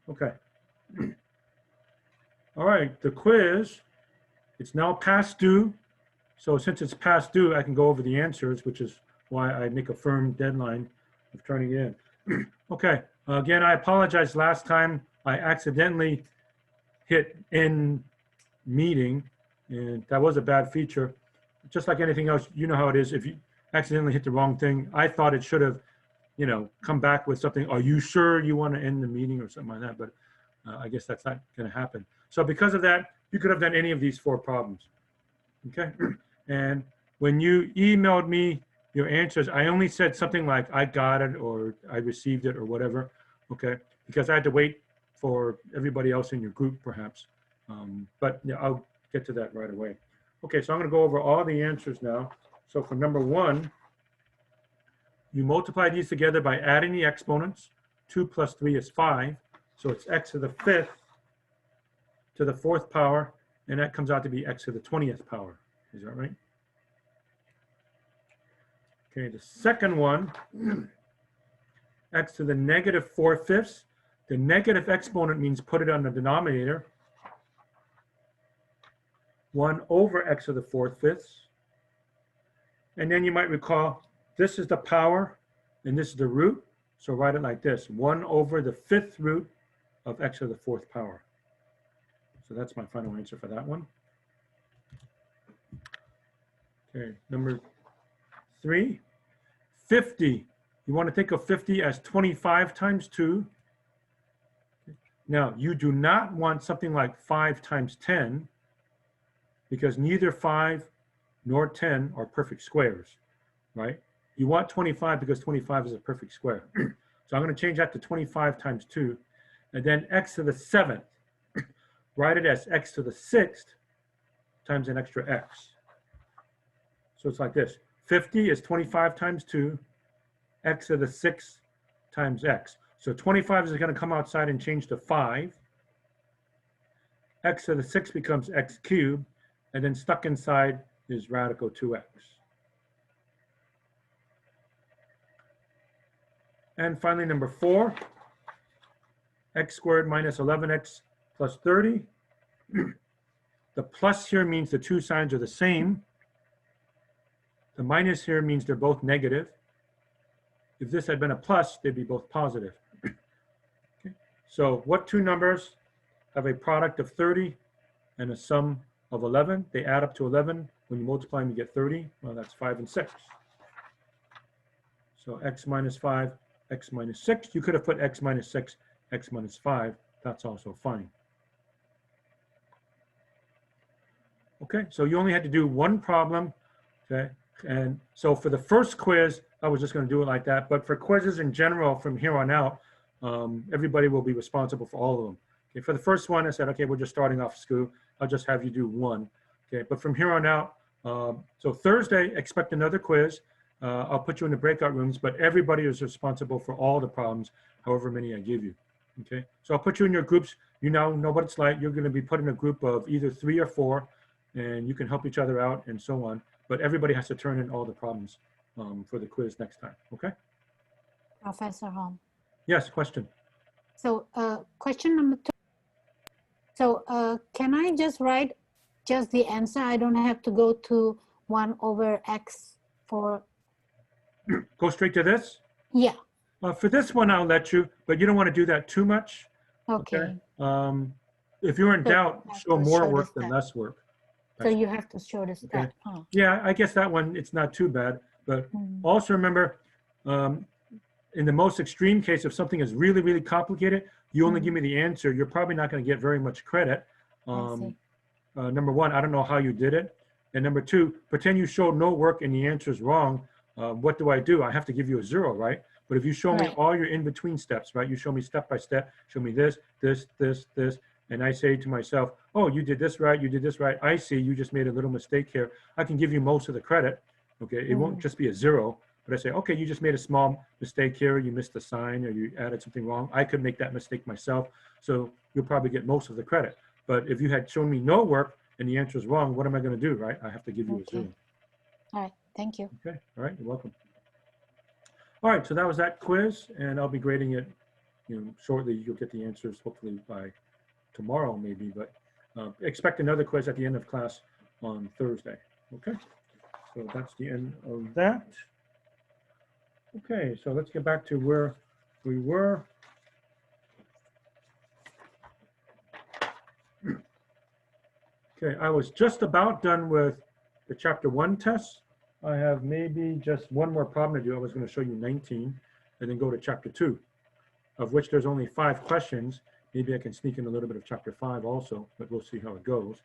Okay. All right, the quiz, it's now past due. So since it's past due, I can go over the answers, which is why I make a firm deadline of turning it in. Okay, again, I apologize. Last time I accidentally hit end meeting, and that was a bad feature. Just like anything else, you know how it is. If you accidentally hit the wrong thing, I thought it should have, come back with something. Are you sure you want to end the meeting or something like that? But I guess that's not going to happen. So because of that, you could have done any of these 4 problems. Okay. And when you emailed me your answers, I only said something like, I got it, or I received it, or whatever. Okay. Because I had to wait for everybody else in your group, perhaps. But yeah, I'll get to that right away. Okay. So I'm going to go over all the answers now. So for number 1, you multiply these together by adding the exponents. 2 plus 3 is 5. So it's x to the 5th to the 4th power, and that comes out to be x to the 20th power. Is that right? Okay, the second one, x to the negative 4/5. The negative exponent means put it on the denominator. 1 over x to the 4/5. And then you might recall, this is the power, and this is the root. So write it like this, 1 over the 5th root of x to the 4th power. So that's my final answer for that one. Okay, number 3, 50. You want to think of 50 as 25 times 2. Now, you do not want something like 5 times 10, because neither 5 nor 10 are perfect squares, right? You want 25 because 25 is a perfect square. So I'm going to change that to 25 times 2. And then x to the 7th. Write it as x to the 6th times an extra x. So it's like this. 50 is 25 times 2, x to the 6th times x. So 25 is going to come outside and change to 5. X to the 6th becomes x cubed, and then stuck inside is radical 2x. And finally, number 4, x squared minus 11x plus 30. The plus here means the 2 signs are the same. The minus here means they're both negative. If this had been a plus, they'd be both positive. Okay. So what 2 numbers have a product of 30 and a sum of 11? They add up to 11. When you multiply them, you get 30. Well, that's 5 and 6. So x minus 5, x minus 6. You could have put x minus 6, x minus 5. That's also fine. Okay, so you only had to do 1 problem. Okay, and so for the first quiz, I was just going to do it like that. But for quizzes in general, from here on out, everybody will be responsible for all of them. Okay, for the first one, I said, okay, we're just starting off school. I'll just have you do 1. Okay, but from here on out, so Thursday, expect another quiz. I'll put you in the breakout rooms, but everybody is responsible for all the problems, however many I give you. Okay, so I'll put you in your groups. You now know what it's like. You're going to be put in a group of either 3 or 4, and you can help each other out and so on. But everybody has to turn in all the problems for the quiz next time. Okay. Professor Holm. Yes, question. So question number 2. So can I just write just the answer? I don't have to go to 1 over x for. Go straight to this? Yeah. For this one, I'll let you, but you don't want to do that too much. Okay. If you're in doubt, show more work than less work. So you have to show the step. Okay. Oh. Yeah, I guess that one, it's not too bad. But also remember, in the most extreme case, if something is really, really complicated, you only give me the answer, you're probably not going to get very much credit. Number 1, I don't know how you did it. And number 2, pretend you showed no work and the answer is wrong. What do? I have to give you a 0, right? But if you show me all your in-between steps, right? You show me step by step, show me this, this, this, this, and I say to myself, oh, you did this right, you did this right. I see you just made a little mistake here. I can give you most of the credit, okay? It won't just be a 0, but I say, okay, you just made a small mistake here, you missed a sign or you added something wrong. I could make that mistake myself, so you'll probably get most of the credit. But if you had shown me no work and the answer is wrong, what am I gonna do, right? I have to give you a 0. All right, thank you. Okay, all right, you're welcome. All right, so that was that quiz, and I'll be grading it shortly you'll get the answers, hopefully by tomorrow maybe, but expect another quiz at the end of class on Thursday. Okay, so that's the end of that. Okay, so let's get back to where we were. Okay, I was just about done with the chapter 1 test. I have maybe just one more problem to do. I was going to show you 19 and then go to chapter 2, of which there's only 5 questions. Maybe I can sneak in a little bit of chapter 5 also, but we'll see how it goes.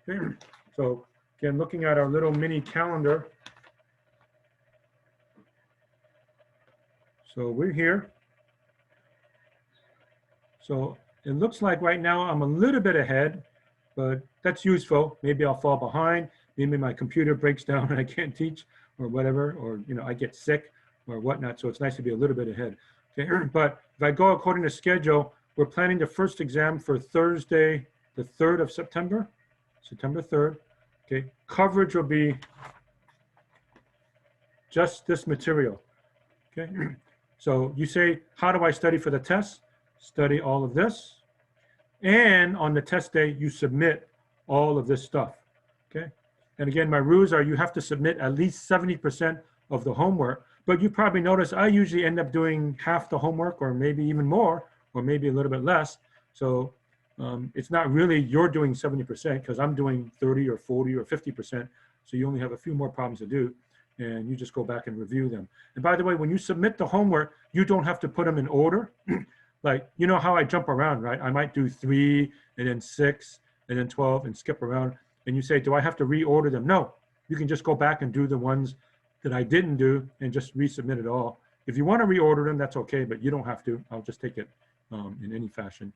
Okay. So again, looking at our little mini calendar. So we're here. So it looks like right now I'm a little bit ahead, but that's useful. Maybe I'll fall behind. Maybe my computer breaks down and I can't teach or whatever, or I get sick or whatnot. So it's nice to be a little bit ahead. Okay. But if I go according to schedule, we're planning the first exam for Thursday, the 3rd of September, September 3rd. Okay. Coverage will be just this material. Okay. So you say, how do I study for the test? Study all of this. And on the test day, you submit all of this stuff. Okay. And again, my rules are you have to submit at least 70% of the homework, but you probably notice I usually end up doing half the homework or maybe even more, or maybe a little bit less. So it's not really you're doing 70% because I'm doing 30 or 40 or 50%. So you only have a few more problems to do and you just go back and review them. And by the way, when you submit the homework, you don't have to put them in order. Like, you know how I jump around, right? I might do 3 and then 6 and then 12 and skip around. And you say, do I have to reorder them? No, you can just go back and do the ones that I didn't do and just resubmit it all. If you want to reorder them, that's okay, but you don't have to. I'll just take it in any fashion.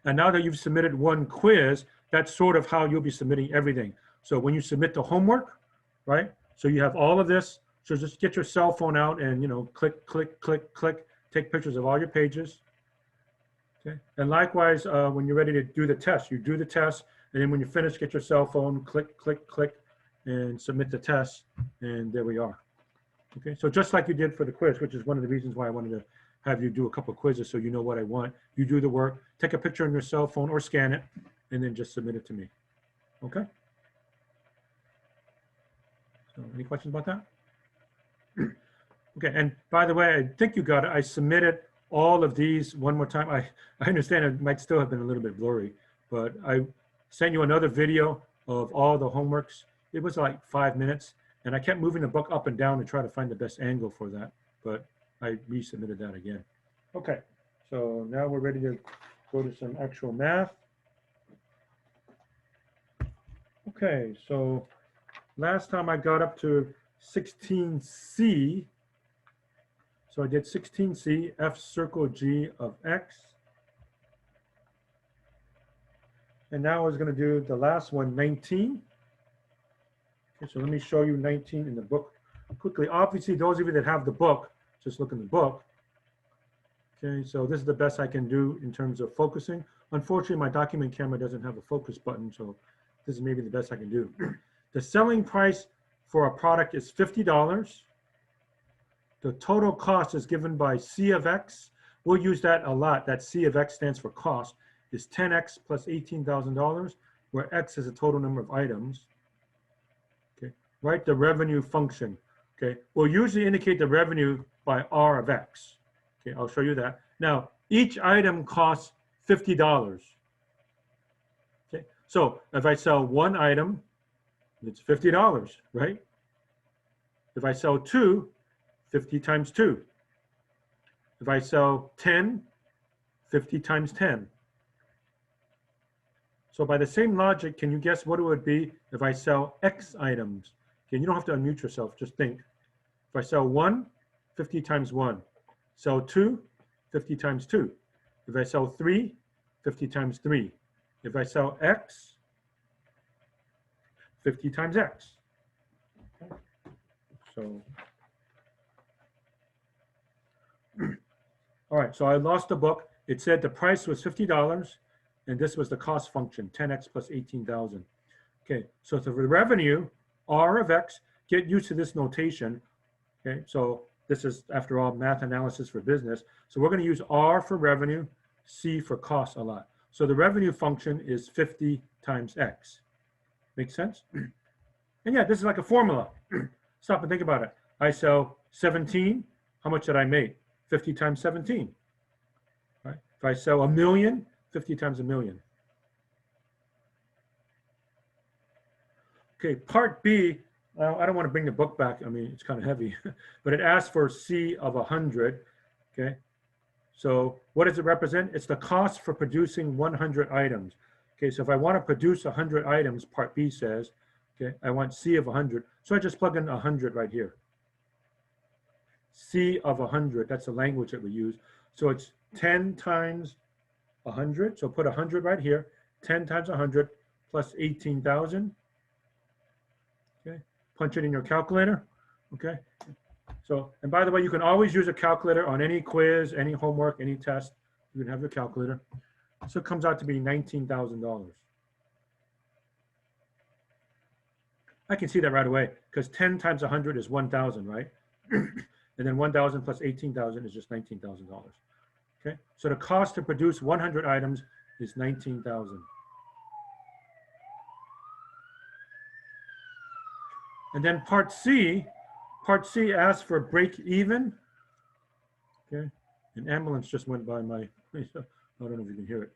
And now that you've submitted one quiz, that's sort of how you'll be submitting everything. So when you submit the homework, right? So you have all of this. So just get your cell phone out and, click, click, click, click, take pictures of all your pages. Okay. And likewise, when you're ready to do the test, you do the test. And then when you finish, get your cell phone, click, click, click, and submit the test. And there we are. Okay. So just like you did for the quiz, which is one of the reasons why I wanted to have you do a couple of quizzes so you know what I want. You do the work, take a picture on your cell phone or scan it, and then just submit it to me. Okay. So any questions about that? Okay, and by the way, I think you got it. I submitted all of these one more time. I understand it might still have been a little bit blurry, but I sent you another video of all the homeworks. It was like 5 minutes, and I kept moving the book up and down to try to find the best angle for that, but I resubmitted that again. Okay, so now we're ready to go to some actual math. Okay, so last time I got up to 16C. So I did 16C, F circle G of X. And now I was going to do the last one, 19. Okay, so let me show you 19 in the book quickly. Obviously, those of you that have the book, just look in the book. Okay, so this is the best I can do in terms of focusing. Unfortunately, my document camera doesn't have a focus button, so this is maybe the best I can do. The selling price for a product is $50. The total cost is given by C of X. We'll use that a lot. That C of X stands for cost. Is 10X plus $18,000, where X is the total number of items. Okay, write the revenue function. Okay, we'll usually indicate the revenue by R of X. Okay, I'll show you that. Now, each item costs $50. Okay, so if I sell one item, it's $50, right? If I sell 2, 50 times 2. If I sell 10, 50 times 10. So by the same logic, can you guess what it would be if I sell X items? Okay, you don't have to unmute yourself, just think. If I sell 1, 50 times 1. Sell 2, 50 times 2. If I sell 3, 50 times 3. If I sell X, 50 times X. Okay. So all right, so I lost the book. It said the price was $50, and this was the cost function, 10X plus 18,000. Okay, so for the revenue, R of X, get used to this notation. Okay, so this is, after all, math analysis for business. So we're going to use R for revenue, C for cost a lot. So the revenue function is 50 times X. Make sense? And yeah, this is like a formula. Stop and think about it. I sell 17. How much did I make? 50 times 17. Right? If I sell 1,000,000, 50 times 1,000,000. Okay, part B. I don't want to bring the book back. I mean, it's kind of heavy, but it asks for C of 100. Okay, so what does it represent? It's the cost for producing 100 items. Okay, so if I want to produce 100 items, part B says, okay, I want C of 100. So I just plug in 100 right here. C of 100, that's the language that we use. So it's 10 times 100. So put 100 right here. 10 times 100 plus 18,000. Okay, punch it in your calculator. Okay, so, and by the way, you can always use a calculator on any quiz, any homework, any test. You can have your calculator. So it comes out to be $19,000. I can see that right away because 10 times 100 is 1,000, right? And then 1,000 plus 18,000 is just $19,000. Okay, so the cost to produce 100 items is $19,000. And then part C asks for break even. Okay, an ambulance just went by my, I don't know if you can hear it.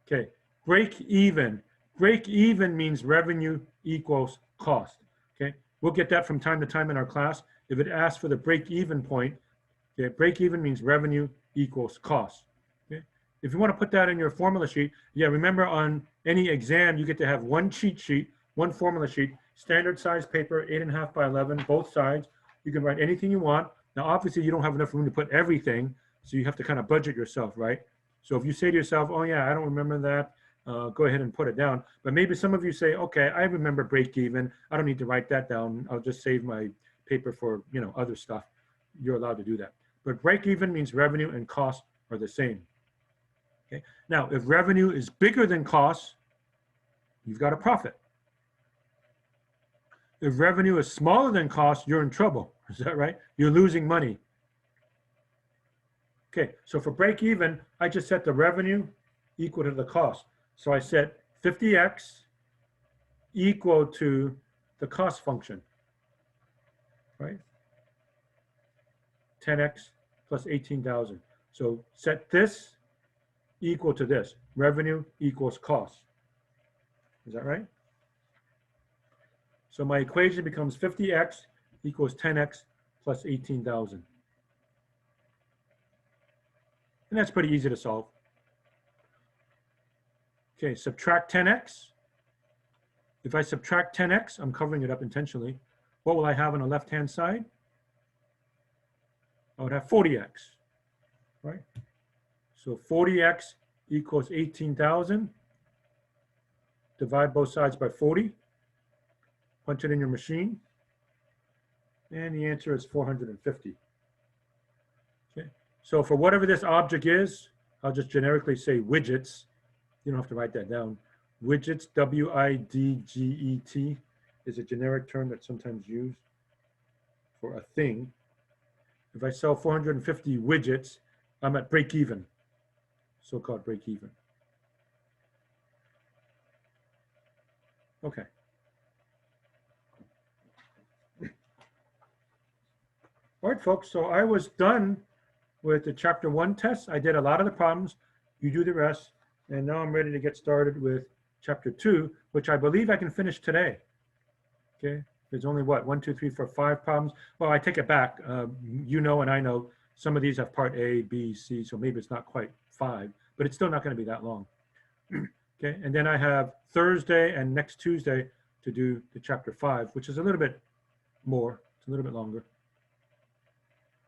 Okay, break even. Break even means revenue equals cost. Okay, we'll get that from time to time in our class. If it asks for the break even point, okay, break even means revenue equals cost. Okay, if you want to put that in your formula sheet, yeah, remember on any exam, you get to have one cheat sheet, one formula sheet, standard size paper, 8.5 by 11, both sides. You can write anything you want. Now, obviously, you don't have enough room to put everything, so you have to kind of budget yourself, right? So if you say to yourself, oh yeah, I don't remember that, go ahead and put it down. But maybe some of you say, okay, I remember break even. I don't need to write that down. I'll just save my paper for, you know, other stuff. You're allowed to do that. But break even means revenue and cost are the same. Okay. Now, if revenue is bigger than cost, you've got a profit. If revenue is smaller than cost, you're in trouble. Is that right? You're losing money. Okay, so for break even, I just set the revenue equal to the cost. So I set 50x equal to the cost function, right? 10x plus 18,000. So set this equal to this. Revenue equals cost. Is that right? So my equation becomes 50x equals 10x plus 18,000. And that's pretty easy to solve. Okay, subtract 10x. If I subtract 10x, I'm covering it up intentionally. What will I have on the left-hand side? I would have 40x, right? So 40x equals 18,000. Divide both sides by 40. Punch it in your machine. And the answer is 450. Okay. So for whatever this object is, I'll just generically say widgets. You don't have to write that down. Widgets, W-I-D-G-E-T, is a generic term that's sometimes used for a thing. If I sell 450 widgets, I'm at break even, so-called break even. Okay. All right, folks, so I was done with the chapter 1 test. I did a lot of the problems. You do the rest. And now I'm ready to get started with chapter 2, which I believe I can finish today. Okay, there's only what, 1, 2, 3, 4, 5 problems. Well, I take it back. You know, and I know some of these have part A, B, C, so maybe it's not quite 5, but it's still not going to be that long. Okay, and then I have Thursday and next Tuesday to do the chapter 5, which is a little bit more. It's a little bit longer.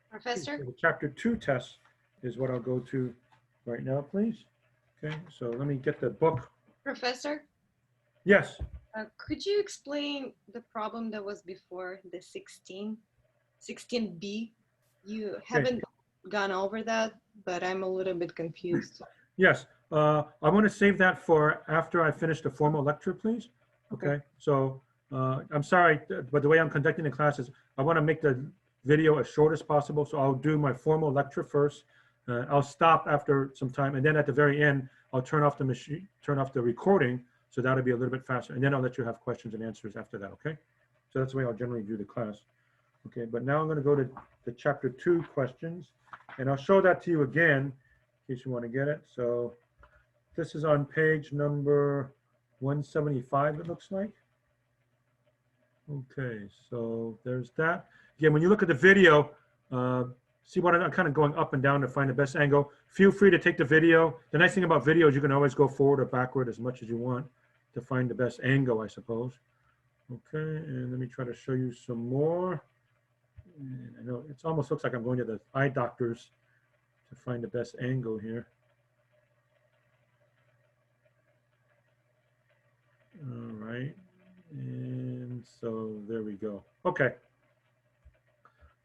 Professor? So the chapter 2 test is what I'll go to right now, please. Okay, so let me get the book. Professor, Yes. could you explain the problem that was before the 16B? You haven't gone over that, but I'm a little bit confused. Yes. I want to save that for after I finish the formal lecture, please. Okay. So I'm sorry, but the way I'm conducting the classes, I want to make the video as short as possible. So I'll do my formal lecture first. I'll stop after some time, and then at the very end, I'll turn off the machine, turn off the recording, so that'll be a little bit faster. And then I'll let you have questions and answers after that, okay? So that's the way I'll generally do the class. Okay, but now I'm gonna go to the chapter 2 questions, and I'll show that to you again in case you wanna get it. So this is on page number 175, it looks like. Okay, so there's that. Again, when you look at the video, see what I'm kind of going up and down to find the best angle. Feel free to take the video. The nice thing about video is you can always go forward or backward as much as you want to find the best angle, I suppose. Okay, and let me try to show you some more. And I know it almost looks like I'm going to the eye doctors to find the best angle here. All right, and so there we go. Okay,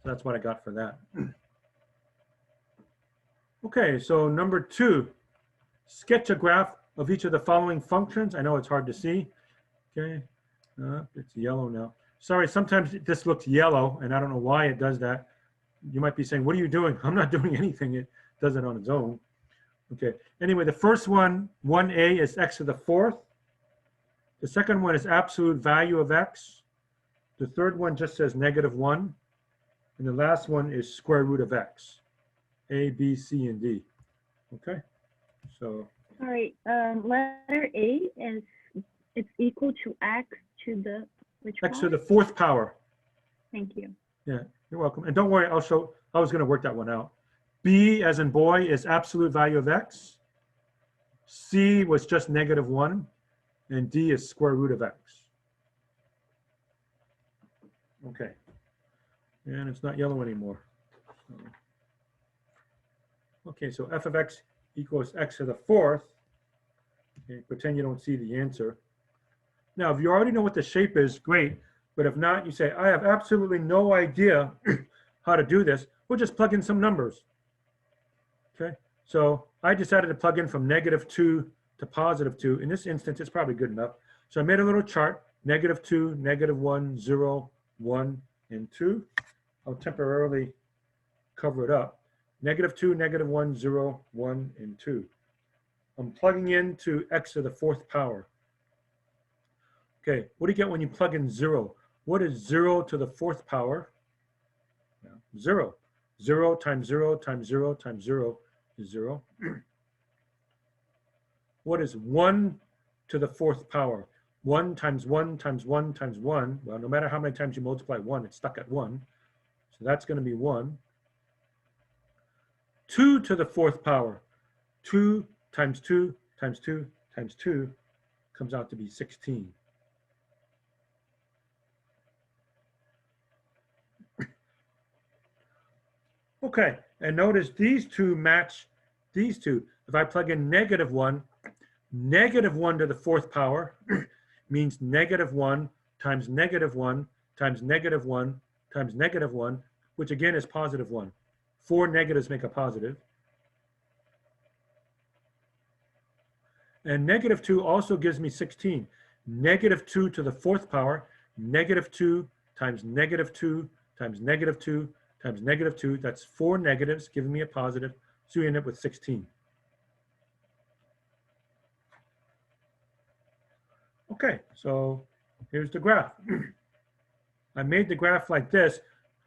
so that's what I got for that. Okay, so number 2, sketch a graph of each of the following functions. I know it's hard to see. Okay, it's yellow now. Sorry, sometimes this looks yellow, and I don't know why it does that. You might be saying, what are you doing? I'm not doing anything. It does it on its own. Okay, anyway, the first one, 1a, is x to the 4th. The second one is absolute value of x. The third one just says -1. And the last one is square root of x. A, B, C, and D. Okay, so. Sorry, letter A is, it's equal to x to the, which X one? to the 4th power. Thank you. Yeah, you're welcome. And don't worry, I was going to work that one out. B, as in boy, is absolute value of x. C was just -1. And D is square root of x. Okay. And it's not yellow anymore. Okay, so f of x equals x to the 4th. Okay, pretend you don't see the answer. Now, if you already know what the shape is, great. But if not, you say, I have absolutely no idea how to do this. We'll just plug in some numbers. Okay, so I decided to plug in from -2 to +2. In this instance, it's probably good enough. So I made a little chart, -2, -1, 0, 1, and 2. I'll temporarily cover it up. -2, -1, 0, 1, and 2. I'm plugging into x to the 4th power. Okay, what do you get when you plug in 0? What is 0 to the 4th power? 0. 0 times 0 times 0 times 0 is 0. What is 1 to the 4th power? 1 times 1 times 1 times 1. Well, no matter how many times you multiply 1, it's stuck at 1. So that's going to be 1. 2 to the 4th power. 2 times 2 times 2 times 2 comes out to be 16. Okay, and notice these two match these two. If I plug in -1, -1 to the 4th power means -1 times -1 times -1 times -1, which again is +1. 4 negatives make a positive. And -2 also gives me 16. -2 to the 4th power, -2 times -2 times -2 times -2, that's 4 negatives giving me a positive, so you end up with 16. Okay, so here's the graph. I made the graph like this.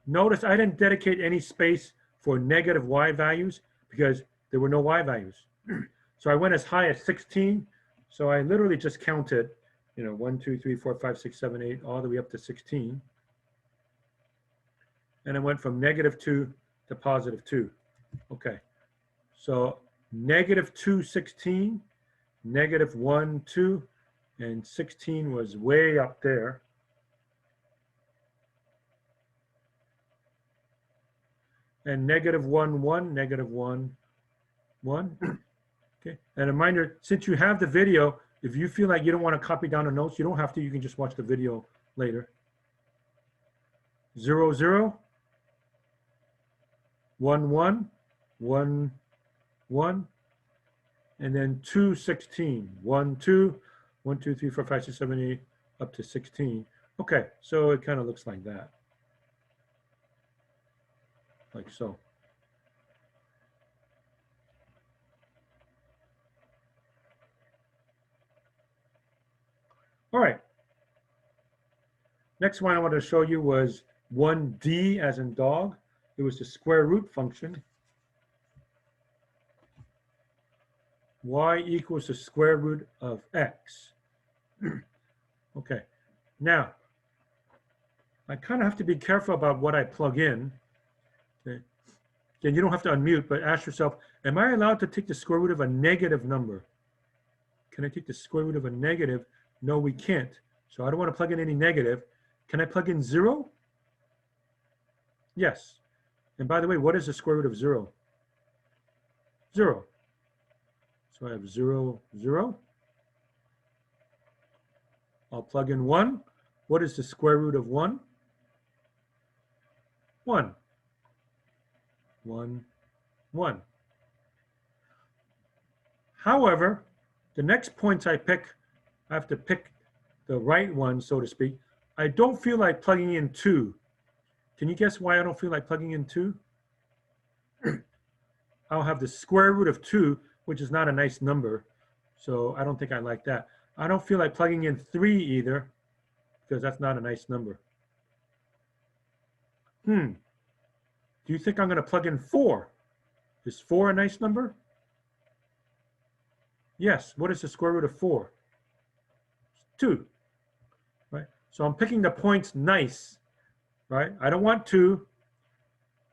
Notice I didn't dedicate any space for negative y values because there were no y values. So I went as high as 16. So I literally just counted, 1, 2, 3, 4, 5, 6, 7, 8, all the way up to 16. And I went from -2 to +2. Okay, so -2, 16, -1, 2, and 16 was way up there. And -1, 1, -1, 1. Okay, and a reminder, since you have the video, if you feel like you don't want to copy down the notes, you don't have to, you can just watch the video later. 0, 0, 1, 1, 1, 1, and then 2, 16, 1, 2, 1, 2, 3, 4, 5, 6, 7, 8, up to 16. Okay, so it kind of looks like that. like so. All right. Next one I wanted to show you was 1D as in dog. It was the square root function. Y equals the square root of x. Okay. Now, I kind of have to be careful about what I plug in. Okay. Again, you don't have to unmute, but ask yourself, am I allowed to take the square root of a negative number? Can I take the square root of a negative? No, we can't. So I don't want to plug in any negative. Can I plug in 0? Yes. And by the way, what is the square root of 0? 0. So I have 0, 0. I'll plug in 1. What is the square root of 1? 1. 1, 1. However, the next points I pick, I have to pick the right one, so to speak. I don't feel like plugging in 2. Can you guess why I don't feel like plugging in 2? I'll have the square root of 2, which is not a nice number. So I don't think I like that. I don't feel like plugging in 3 either, because that's not a nice number. Do you think I'm going to plug in 4? Is 4 a nice number? Yes. What is the square root of 4? 2. Right? So I'm picking the points nice. Right? I don't want 2.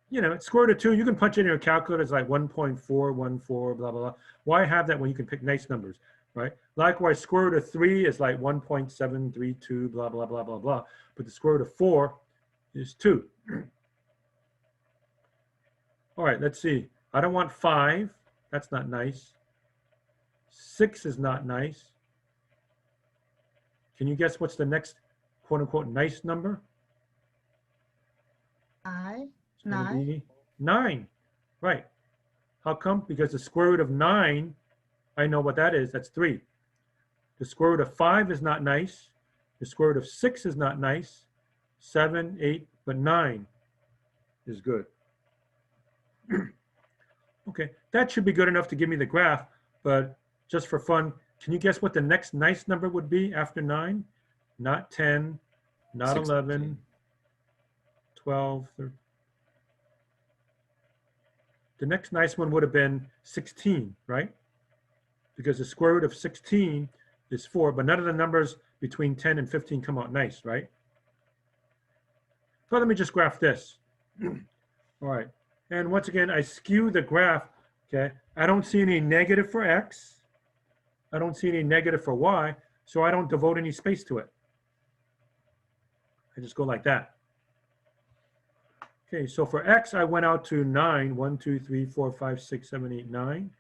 You know, square root of 2, you can punch in your calculator, it's like 1.414, blah, blah, blah. Why have that when you can pick nice numbers, right? Likewise, square root of 3 is like 1.732, blah, blah, blah, blah, blah. But the square root of 4 is 2. All right, let's see. I don't want 5. That's not nice. 6 is not nice. Can you guess what's the next quote unquote nice number? 9. It's going to be 9. Right. How come? Because the square root of 9, I know what that is. That's 3. The square root of 5 is not nice. The square root of 6 is not nice. 7, 8, but 9 is good. Okay, that should be good enough to give me the graph, but just for fun, can you guess what the next nice number would be after 9? Not 10, not 16. 11, 12, 13. The next nice one would have been 16, right? Because the square root of 16 is 4, but none of the numbers between 10 and 15 come out nice, right? So let me just graph this. All right. And once again, I skew the graph, okay? I don't see any negative for x. I don't see any negative for y, so I don't devote any space to it. I just go like that. Okay, so for x, I went out to 9. 1, 2, 3, 4, 5, 6, 7, 8, 9.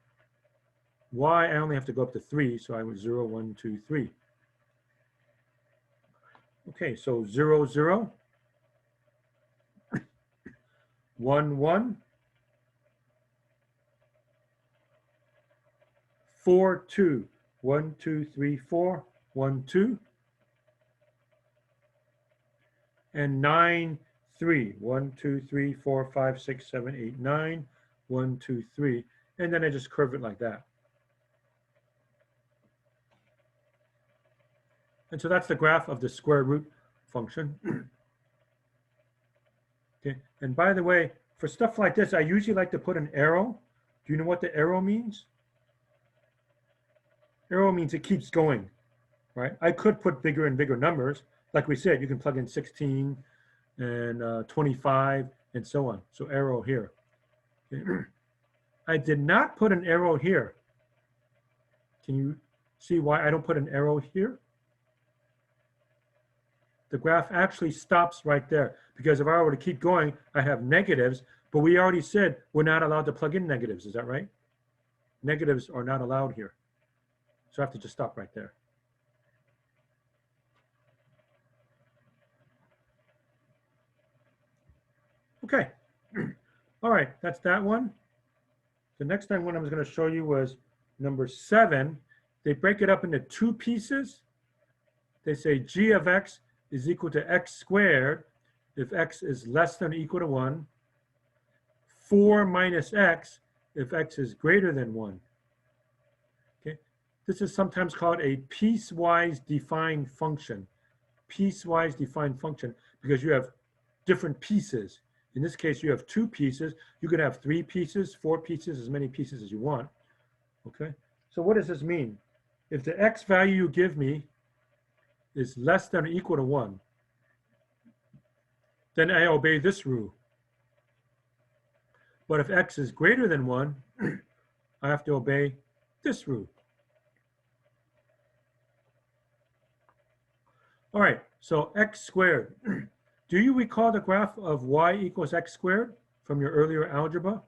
Y, I only have to go up to 3, so I went 0, 1, 2, 3. Okay, so 0, 0. 1, 1. 4, 2. 1, 2, 3, 4. 1, 2. And 9, 3. 1, 2, 3, 4, 5, 6, 7, 8, 9. 1, 2, 3. And then I just curve it like that. And so that's the graph of the square root function. Okay. And by the way, for stuff like this, I usually like to put an arrow. Do you know what the arrow means? Arrow means it keeps going, right? I could put bigger and bigger numbers. Like we said, you can plug in 16 and 25 and so on. So arrow here. Okay. I did not put an arrow here. Can you see why I don't put an arrow here? The graph actually stops right there, because if I were to keep going, I have negatives, but we already said we're not allowed to plug in negatives. Is that right? Negatives are not allowed here. So I have to just stop right there. Okay. All right, that's that one. The next one I was going to show you was number 7. They break it up into 2 pieces. They say g of x is equal to x squared if x is less than or equal to 1, 4 minus x if x is greater than 1. Okay, this is sometimes called a piecewise defined function. Piecewise defined function because you have different pieces. In this case, you have 2 pieces. You could have 3 pieces, 4 pieces, as many pieces as you want. Okay, so what does this mean? If the x value you give me is less than or equal to 1, then I obey this rule. But if x is greater than 1, I have to obey this rule. All right, so x squared. Do you recall the graph of y equals x squared from your earlier algebra?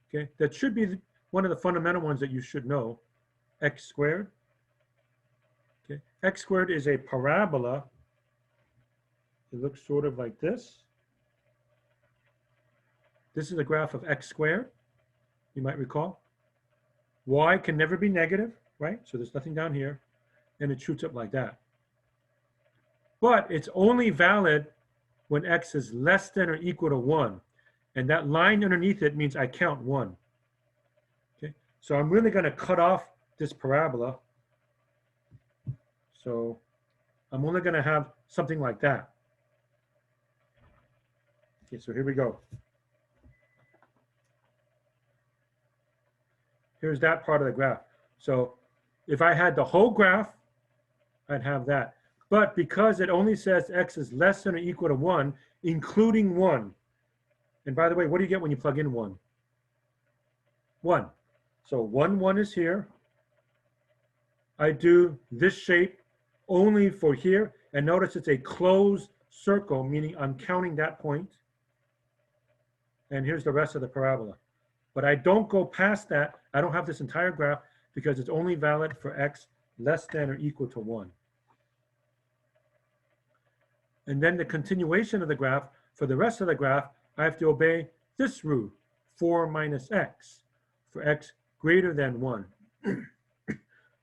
Okay, that should be one of the fundamental ones that you should know, x squared. Okay, x squared is a parabola. It looks sort of like this. This is a graph of x squared, you might recall. Y can never be negative, right? So there's nothing down here, and it shoots up like that. But it's only valid when x is less than or equal to 1. And that line underneath it means I count 1. Okay, so I'm really going to cut off this parabola. So I'm only going to have something like that. Okay, so here we go. Here's that part of the graph. So if I had the whole graph, I'd have that. But because it only says x is less than or equal to 1, including 1. And by the way, what do you get when you plug in 1? 1. So 1, 1 is here. I do this shape only for here. And notice it's a closed circle, meaning I'm counting that point. And here's the rest of the parabola. But I don't go past that. I don't have this entire graph because it's only valid for x less than or equal to 1. And then the continuation of the graph, for the rest of the graph, I have to obey this rule, 4 minus x, for x greater than 1.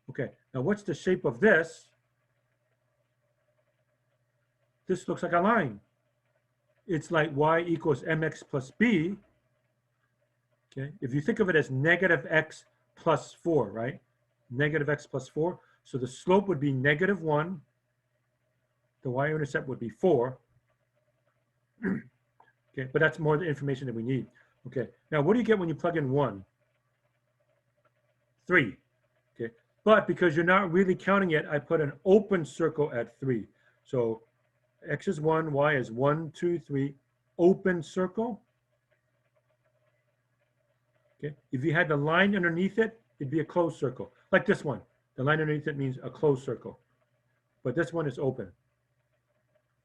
Okay, now what's the shape of this? This looks like a line. It's like y equals mx plus b. Okay, if you think of it as negative x plus 4, right? Negative x plus 4. So the slope would be negative 1. The y-intercept would be 4. Okay, but that's more the information that we need. Okay, now what do you get when you plug in 1? 3. Okay, but because you're not really counting it, I put an open circle at 3. So x is 1, y is 1, 2, 3, open circle. Okay, if you had the line underneath it, it'd be a closed circle, like this one. The line underneath it means a closed circle, but this one is open.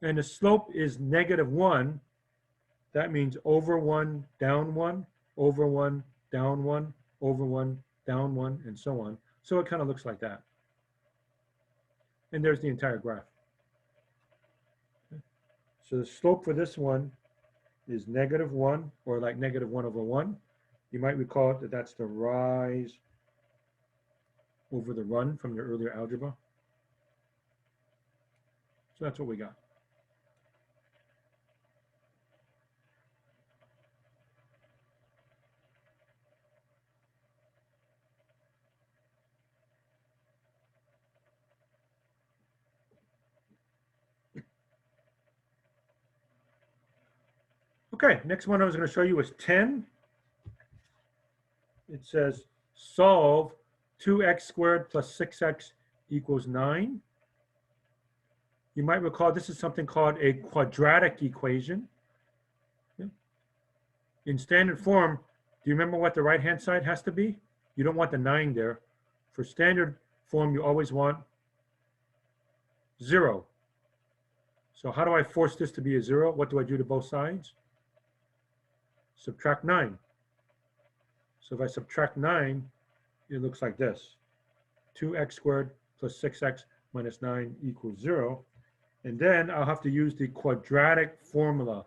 And the slope is negative 1. That means over 1, down 1, over 1, down 1, over 1, down 1, and so on. So it kind of looks like that. And there's the entire graph. Okay. So the slope for this one is negative 1, or like negative 1 over 1. You might recall that that's the rise over the run from your earlier algebra. So that's what we got. Okay, next one I was going to show you is 10. It says solve 2x squared plus 6x equals 9. You might recall this is something called a quadratic equation. Okay. In standard form, do you remember what the right-hand side has to be? You don't want the 9 there. For standard form, you always want 0. So how do I force this to be a 0? What do I do to both sides? Subtract 9. So if I subtract 9, it looks like this. 2x squared plus 6x minus 9 equals 0. And then I'll have to use the quadratic formula.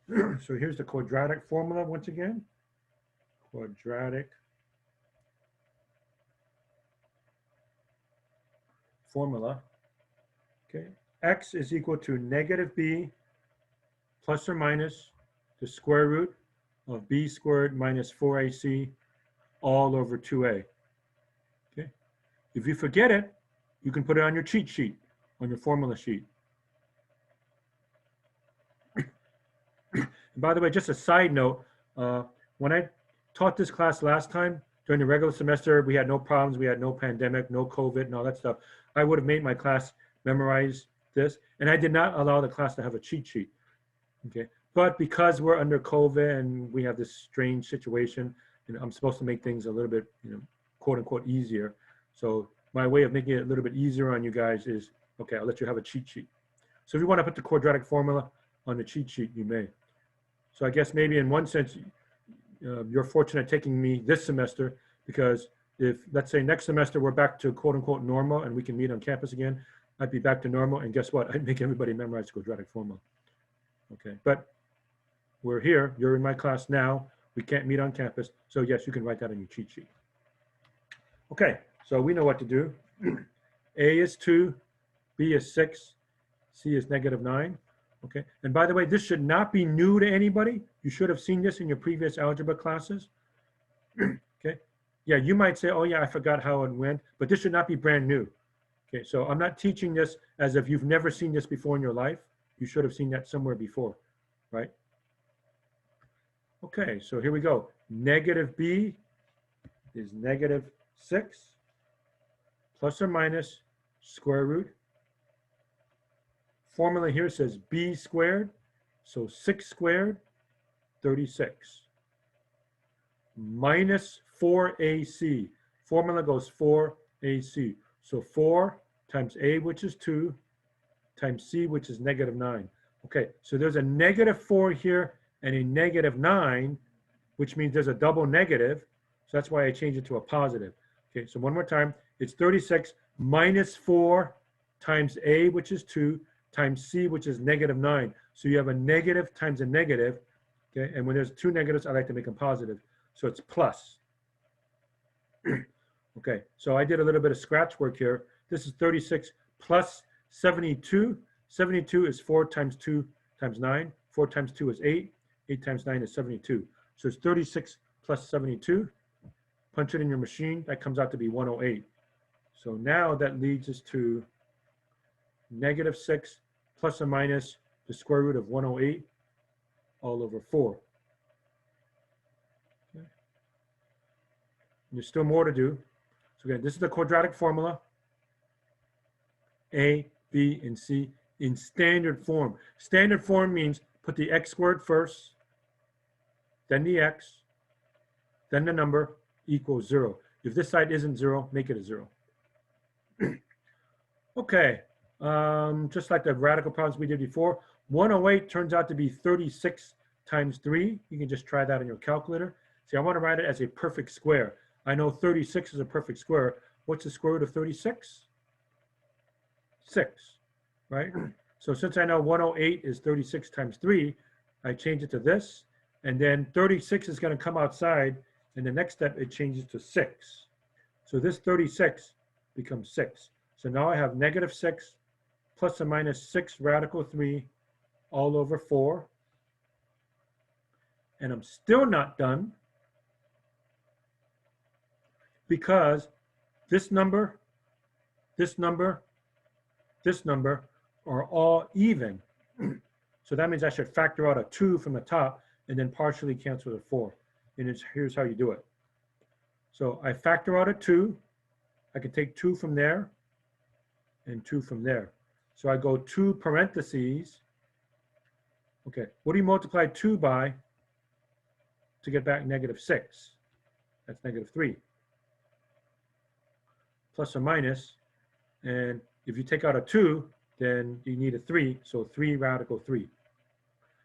So here's the quadratic formula once again. Quadratic formula. Okay, x is equal to negative b plus or minus the square root of b squared minus 4ac all over 2a. Okay. If you forget it, you can put it on your cheat sheet, on your formula sheet. And by the way, just a side note, when I taught this class last time, during the regular semester, we had no problems, we had no pandemic, no COVID, and all that stuff. I would have made my class memorize this, and I did not allow the class to have a cheat sheet. Okay, but because we're under COVID and we have this strange situation, I'm supposed to make things a little bit, quote unquote, easier. So my way of making it a little bit easier on you guys is, okay, I'll let you have a cheat sheet. So if you want to put the quadratic formula on the cheat sheet, you may. So I guess maybe in one sense, you're fortunate taking me this semester, because if, let's say, next semester we're back to quote unquote normal and we can meet on campus again, I'd be back to normal, and guess what? I'd make everybody memorize quadratic formula. Okay, but we're here, you're in my class now, we can't meet on campus, so yes, you can write that on your cheat sheet. Okay, so we know what to do. A is 2, B is 6, C is -9. Okay, and by the way, this should not be new to anybody. You should have seen this in your previous algebra classes. Okay, yeah, you might say, oh yeah, I forgot how it went, but this should not be brand new. Okay, so I'm not teaching this as if you've never seen this before in your life. You should have seen that somewhere before, right? Okay, so here we go. Negative b is -6 plus or minus square root. Formula here says b squared, so 6 squared, 36. Minus 4ac. Formula goes 4ac. So 4 times a, which is 2, times c, which is -9. Okay, so there's a -4 here and a -9, which means there's a double negative. So that's why I changed it to a positive. Okay, so one more time. It's 36 minus 4 times a, which is 2, times c, which is -9. So you have a negative times a negative. Okay, and when there's two negatives, I like to make them positive. So it's plus. Okay, so I did a little bit of scratch work here. This is 36 plus 72. 72 is 4 times 2 times 9. 4 times 2 is 8. 8 times 9 is 72. So it's 36 plus 72. Punch it in your machine. That comes out to be 108. So now that leads us to -6 plus or minus the square root of 108 all over 4. Okay. There's still more to do. So again, this is the quadratic formula. A, B, and C in standard form. Standard form means put the x squared first, then the x, then the number equals 0. If this side isn't 0, make it a 0. Okay, just like the radical problems we did before, 108 turns out to be 36 times 3. You can just try that on your calculator. See, I want to write it as a perfect square. I know 36 is a perfect square. What's the square root of 36? 6, right? So since I know 108 is 36 times 3, I change it to this. And then 36 is going to come outside. And the next step, it changes to 6. So this 36 becomes 6. So now I have -6 plus or minus 6 radical 3 all over 4. And I'm still not done, because this number, this number, this number are all even. So that means I should factor out a 2 from the top and then partially cancel the 4. And here's how you do it. So I factor out a 2. I can take 2 from there and 2 from there. So I go 2 parentheses. Okay, what do you multiply 2 by to get back -6? That's -3. Plus or minus, and if you take out a 2, then you need a 3, so 3 radical 3.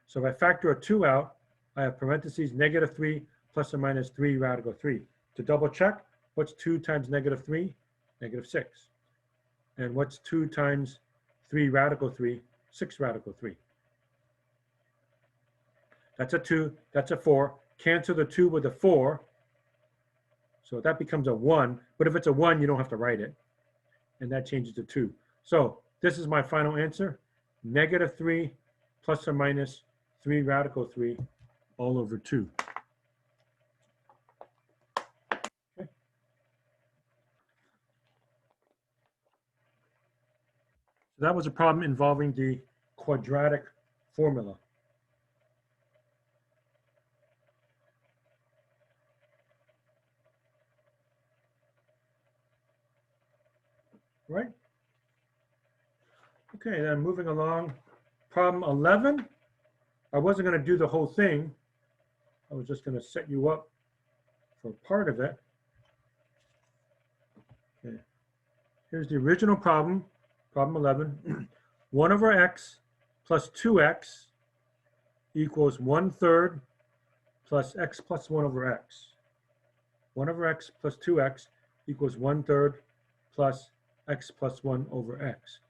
So if I factor a 2 out, I have parentheses -3 plus or minus 3 radical 3. To double check, what's 2 times -3? -6. And what's 2 times 3 radical 3? 6 radical 3. That's a 2, that's a 4. Cancel the 2 with a 4. So that becomes a 1. But if it's a 1, you don't have to write it. And that changes to 2. So this is my final answer. -3 plus or minus 3 radical 3 all over 2. So that was a problem involving the quadratic formula. Right? Okay, then moving along, problem 11. I wasn't going to do the whole thing. I was just going to set you up for part of it. Okay. Here's the original problem, problem 11. 1 over x plus 2x equals 1/3 plus x plus 1 over x. 1 over x plus 2x equals 1/3 plus x plus 1 over x.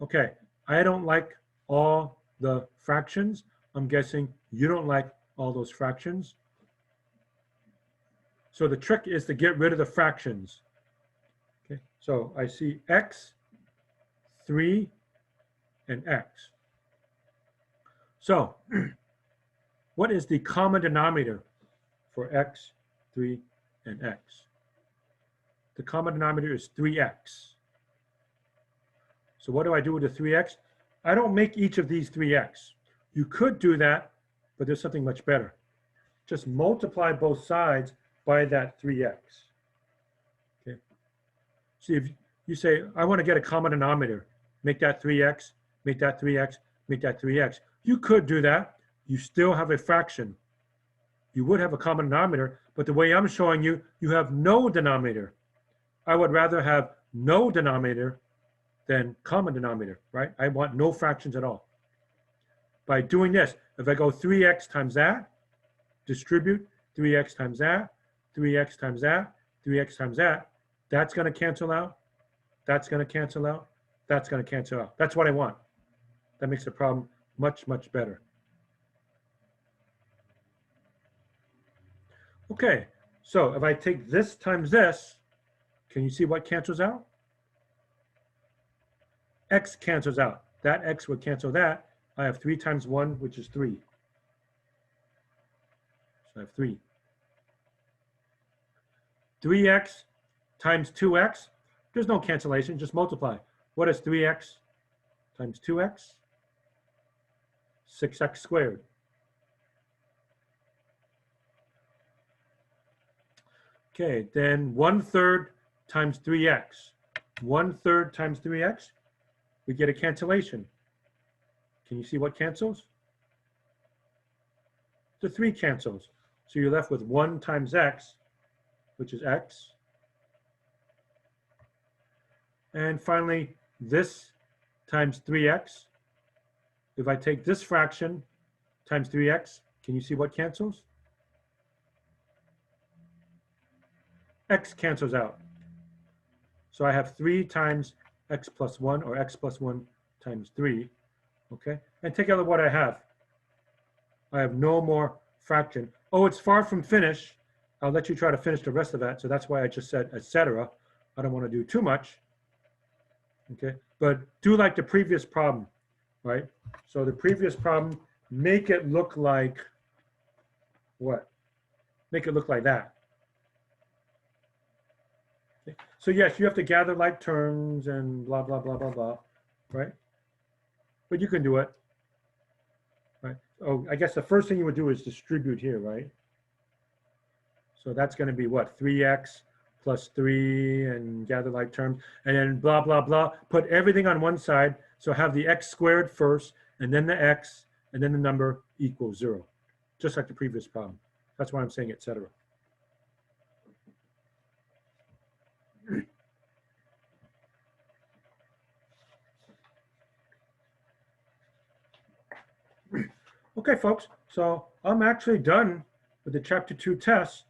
Okay, I don't like all the fractions. I'm guessing you don't like all those fractions. So the trick is to get rid of the fractions. Okay, so I see x, 3, and x. So what is the common denominator for x, 3, and x? The common denominator is 3x. So what do I do with the 3x? I don't make each of these 3x. You could do that, but there's something much better. Just multiply both sides by that 3x. Okay. See, if you say, I want to get a common denominator, make that 3x, make that 3x, make that 3x. You could do that. You still have a fraction. You would have a common denominator, but the way I'm showing you, you have no denominator. I would rather have no denominator than common denominator, right? I want no fractions at all. By doing this, if I go 3x times that, distribute 3x times that, 3x times that, 3x times that, that's going to cancel out, that's going to cancel out, that's going to cancel out. That's what I want. That makes the problem much, much better. Okay, so if I take this times this, can you see what cancels out? X cancels out. That x would cancel that. I have 3 times 1, which is 3. So I have 3. 3x times 2x, there's no cancellation, just multiply. What is 3x times 2x? 6x squared. Okay, then 1/3 times 3x. 1/3 times 3x, we get a cancellation. Can you see what cancels? The 3 cancels. So you're left with 1 times x, which is x. And finally, this times 3x. If I take this fraction times 3x, can you see what cancels? X cancels out. So I have 3 times x plus 1, or x plus 1 times 3. Okay, and take a look at what I have. I have no more fraction. Oh, it's far from finished. I'll let you try to finish the rest of that. So that's why I just said etc. I don't want to do too much. Okay, but do like the previous problem, right? So the previous problem, make it look like what? Make it look like that. Okay. So yes, you have to gather like terms and blah, blah, blah, blah, blah, right? But you can do it, right? Oh, I guess the first thing you would do is distribute here, right? So that's going to be what? 3x plus 3 and gather like terms, and then blah, blah, blah. Put everything on one side. So have the x squared first, and then the x, and then the number equals 0, just like the previous problem. That's why I'm saying etc. Okay, folks, so I'm actually done with the chapter 2 tests.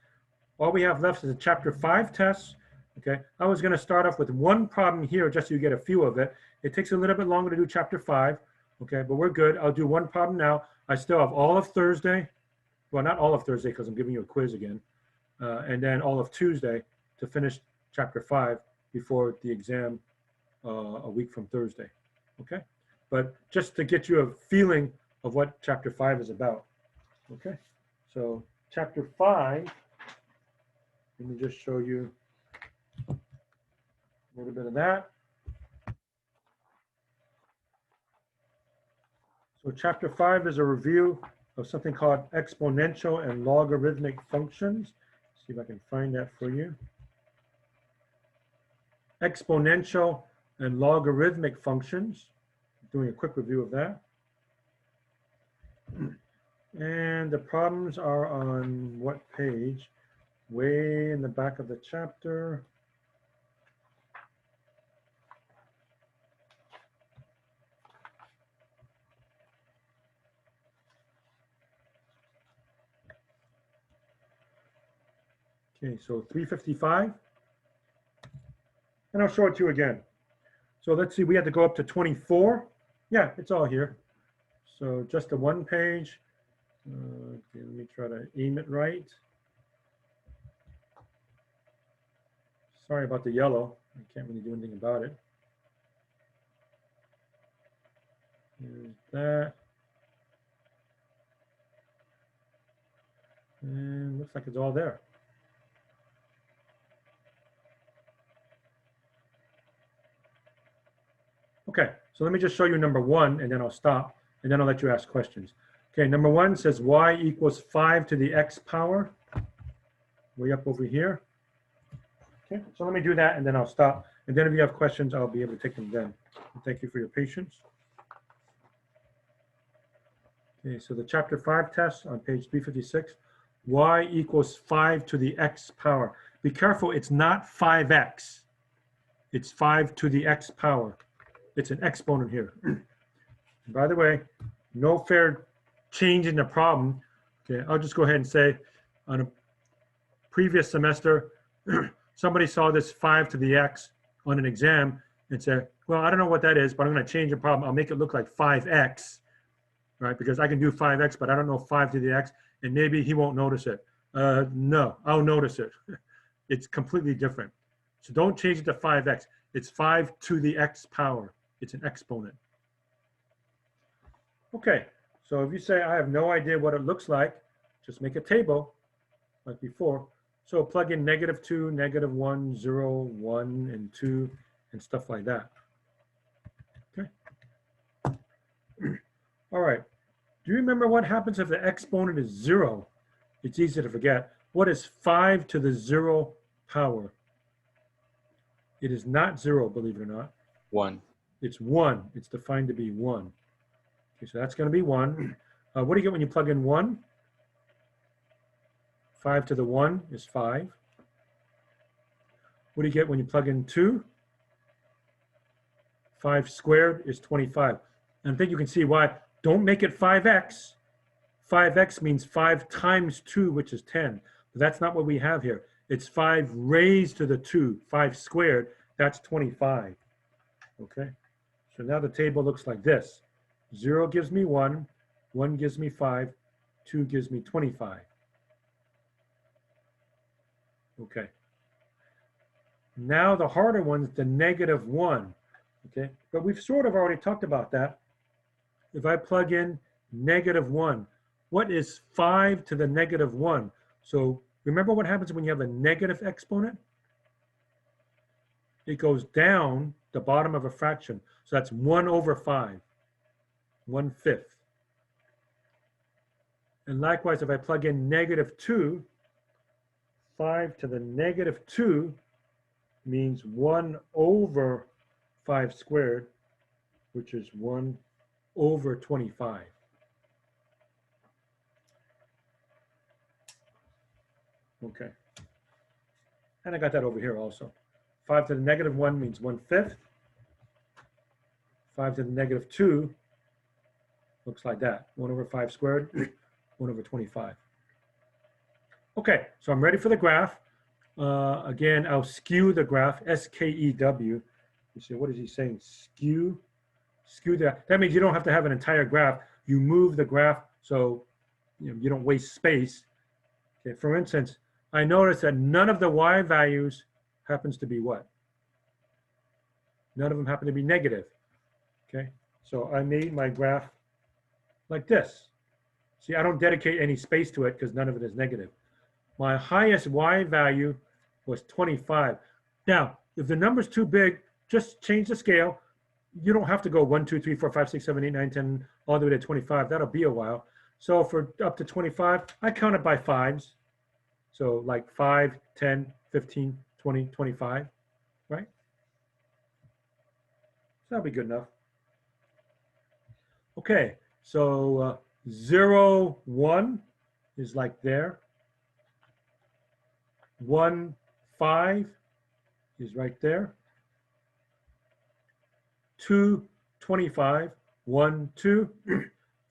All we have left is a chapter 5 test. Okay, I was going to start off with one problem here just so you get a few of it. It takes a little bit longer to do chapter 5. Okay, but we're good. I'll do one problem now. I still have all of Thursday. Well, not all of Thursday because I'm giving you a quiz again. And then all of Tuesday to finish chapter 5 before the exam a week from Thursday. Okay, but just to get you a feeling of what chapter 5 is about. Okay, so chapter 5, let me just show you a little bit of that. So chapter 5 is a review of something called exponential and logarithmic functions. See if I can find that for you. Exponential and logarithmic functions. Doing a quick review of that. And the problems are on what page? Way in the back of the chapter. Okay, so 355. And I'll show it to you again. So let's see, we had to go up to 24. Yeah, it's all here. So just a one page. Okay, let me try to aim it right. Sorry about the yellow. I can't really do anything about it. Here's that. And looks like it's all there. Okay, so let me just show you number 1, and then I'll stop, and then I'll let you ask questions. Okay, number 1 says y equals 5 to the x power. Way up over here. Okay, so let me do that, and then I'll stop. And then if you have questions, I'll be able to take them then. And thank you for your patience. Okay, so the chapter 5 test on page 356. Y equals 5 to the x power. Be careful, it's not 5x. It's 5 to the x power. It's an exponent here. By the way, no fair change in the problem. Okay, I'll just go ahead and say on a previous semester, somebody saw this 5 to the x on an exam and said, well, I don't know what that is, but I'm going to change the problem. I'll make it look like 5x, right? Because I can do 5x, but I don't know 5 to the x, and maybe he won't notice it. No, I'll notice it. It's completely different. So don't change it to 5x. It's 5 to the x power. It's an exponent. Okay, so if you say, I have no idea what it looks like, just make a table like before. So plug in -2, -1, 0, 1, and 2, and stuff like that. Okay. All right. Do you remember what happens if the exponent is 0? It's easy to forget. What is 5 to the 0 power? It is not 0, believe it or not. 1. It's 1. It's defined to be 1. Okay, so that's going to be 1. What do you get when you plug in 1? 5 to the 1 is 5. What do you get when you plug in 2? 5 squared is 25. And I think you can see why. Don't make it 5x. 5x means 5 times 2, which is 10. But that's not what we have here. It's 5 raised to the 2. 5 squared, that's 25. Okay? So now the table looks like this. 0 gives me 1, 1 gives me 5, 2 gives me 25. Okay. Now the harder one's the -1. Okay, but we've sort of already talked about that. If I plug in -1, what is 5 to the -1? So remember what happens when you have a negative exponent? It goes down the bottom of a fraction. So that's 1/5, 1/5. And likewise, if I plug in -2, 5 to the -2 means 1/5 squared, which is 1/25. Okay. And I got that over here also. 5 to the -1 means 1/5. 5 to the -2 looks like that. 1/5 squared, 1/25. Okay, so I'm ready for the graph. Again, I'll skew the graph, S-K-E-W. You say, what is he saying? Skew? Skew that. That means you don't have to have an entire graph. You move the graph so you don't waste space. Okay, for instance, I notice that none of the y values happens to be what? None of them happen to be negative. Okay, so I made my graph like this. See, I don't dedicate any space to it because none of it is negative. My highest y value was 25. Now, if the number's too big, just change the scale. you don't have to go 1, 2, 3, 4, 5, 6, 7, 8, 9, 10, all the way to 25. That'll be a while. So for up to 25, I count it by fives. So like 5, 10, 15, 20, 25, right? So that'll be good enough. Okay, so 0, 1 is like there. 1, 5 is right there. 2, 25, 1, 2,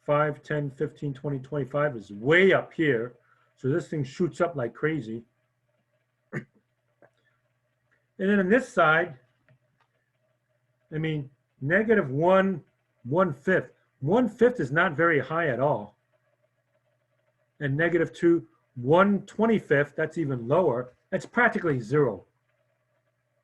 5, 10, 15, 20, 25 is way up here. So this thing shoots up like crazy. And then on this side, I mean, negative 1, 1/5. 1/5 is not very high at all. And negative 2, 1/25, that's even lower. That's practically 0,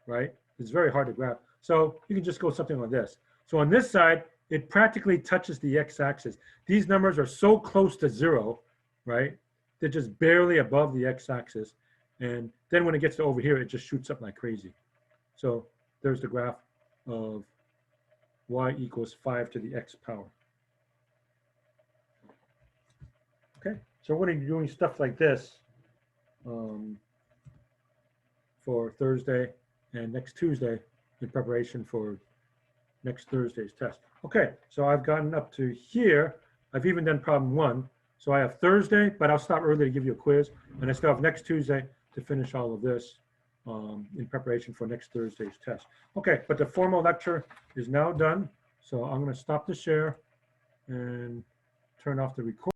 right? It's very hard to graph. So you can just go something like this. So on this side, it practically touches the x-axis. These numbers are so close to 0, right? They're just barely above the x-axis. And then when it gets to over here, it just shoots up like crazy. So there's the graph of y equals 5 to the x power. Okay, so we're going to be doing stuff like this for Thursday and next Tuesday in preparation for next Thursday's test. Okay, so I've gotten up to here. I've even done problem 1. So I have Thursday, but I'll stop early to give you a quiz. And I still have next Tuesday to finish all of this in preparation for next Thursday's test. Okay, but the formal lecture is now done. So I'm going to stop the share and turn off the recording.